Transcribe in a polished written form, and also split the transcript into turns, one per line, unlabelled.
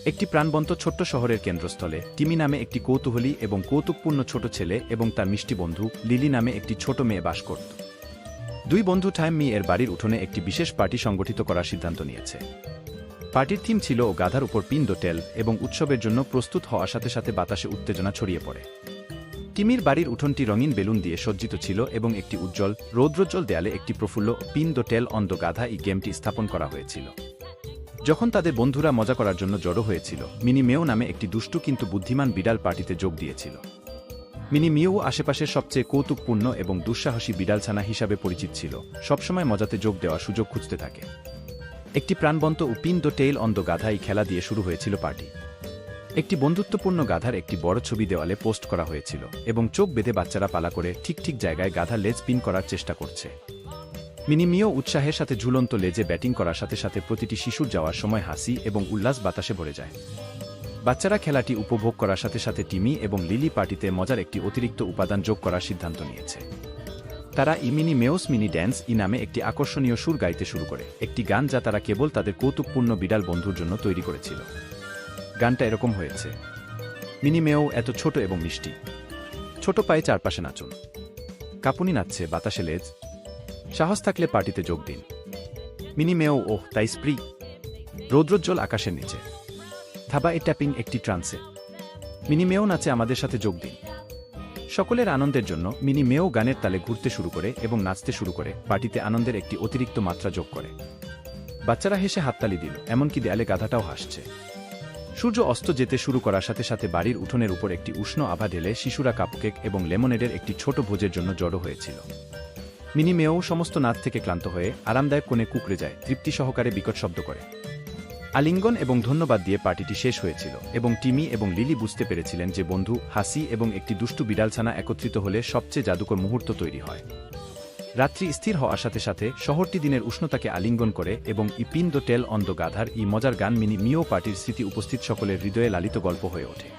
একটি প্রাণবন্ত ছোট্ট শহরের কেন্দ্রস্থলে টিমি নামে একটি কৌতূহলী এবং কৌতুকপূর্ণ ছোট ছেলে এবং তার মিষ্টি বন্ধু লিলি নামে একটি ছোট মেয়ে বাস করত। দুই বন্ধু টাইমি এর বাড়ির উঠোনে একটি বিশেষ পার্টি সংগঠিত করার সিদ্ধান্ত নিয়েছে। পার্টির থিম ছিল গাধার উপর পিণ্ড টেল এবং উৎসবের জন্য প্রস্তুত হওয়ার সাথে সাথে বাতাসে উত্তেজনা ছড়িয়ে পড়ে। টিমির বাড়ির উঠোনটি রঙিন বেলুন দিয়ে সজ্জিত ছিল এবং একটি উজ্জ্বল রৌদ্রোজ্জ্বল দেয়ালে একটি প্রফুল্ল pin the tail on the গাধা এই গেমটি স্থাপন করা হয়েছিল। যখন তাদের বন্ধুরা মজা করার জন্য জড়ো হয়েছিল, মিনি মেও নামে একটি দুষ্টু কিন্তু বুদ্ধিমান বিড়াল পার্টিতে যোগ দিয়েছিল। মিনি মিও আশেপাশের সবচেয়ে কৌতুকপূর্ণ এবং দুঃসাহসী বিড়ালছানা হিসাবে পরিচিত ছিল, সবসময় মজাতে যোগ দেওয়ার সুযোগ খুঁজতে থাকে। একটি প্রাণবন্ত ও pin the tail on the গাধা এই খেলা দিয়ে শুরু হয়েছিল পার্টি। একটি বন্ধুত্বপূর্ণ গাধার একটি বড় ছবি দেওয়ালে পোস্ট করা হয়েছিল এবং চোখ বেঁধে বাচ্চারা পালা করে ঠিক জায়গায় গাধার লেজ পিন করার চেষ্টা করছে। মিনি মিও উৎসাহের সাথে ঝুলন্ত লেজে ব্যাটিং করার সাথে সাথে প্রতিটি শিশুর যাওয়ার সময় হাসি এবং উল্লাস বাতাসে ভরে যায়। বাচ্চারা খেলাটি উপভোগ করার সাথে সাথে টিমি এবং লিলি পার্টিতে মজার একটি অতিরিক্ত উপাদান যোগ করার সিদ্ধান্ত নিয়েছে। তারা মিনি মেওস মিনি ড্যান্স নামে একটি আকর্ষণীয় সুর গাইতে শুরু করে, একটি গান যা তারা কেবল তাদের কৌতুকপূর্ণ বিড়াল বন্ধুর জন্য তৈরি করেছিল। গানটা এরকম হয়েছে: মিনি মেও এত ছোট এবং মিষ্টি, ছোট পায়ে চারপাশে নাচুন, কাপুনি নাচছে বাতাসে লেজ, সাহস থাকলে পার্টিতে যোগ দিন। মিনি মেও ওহ তাই স্প্রি, রৌদ্রোজ্জ্বল আকাশের নিচে থাবা এ ট্যাপিং একটি ট্রান্সে, মিনি মেও নাচে আমাদের সাথে যোগ দিন। সকলের আনন্দের জন্য মিনি মেও গানের তালে ঘুরতে শুরু করে এবং নাচতে শুরু করে, পার্টিতে আনন্দের একটি অতিরিক্ত মাত্রা যোগ করে। বাচ্চারা হেসে হাততালি দিল, এমনকি দেয়ালে গাধাটাও হাসছে। সূর্য অস্ত যেতে শুরু করার সাথে সাথে বাড়ির উঠোনের উপর একটি উষ্ণ আভা ঢেলে শিশুরা কাপকেক এবং লেমনেডের একটি ছোট ভোজের জন্য জড়ো হয়েছিল। মিনি মেও সমস্ত নাচ থেকে ক্লান্ত হয়ে আরামদায়ক কোণে কুঁকড়ে যায়, তৃপ্তি সহকারে বিকট শব্দ করে। আলিঙ্গন এবং ধন্যবাদ দিয়ে পার্টিটি শেষ হয়েছিল এবং টিমি এবং লিলি বুঝতে পেরেছিলেন যে বন্ধু, হাসি এবং একটি দুষ্টু বিড়ালছানা একত্রিত হলে সবচেয়ে জাদুকর মুহূর্ত তৈরি হয়। রাত্রি স্থির হওয়ার সাথে সাথে শহরটি দিনের উষ্ণতাকে আলিঙ্গন করে এবং pin the tail on the গাধার মজার গান মিনি মিও পার্টির স্মৃতি উপস্থিত সকলের হৃদয়ে লালিত গল্প হয়ে ওঠে।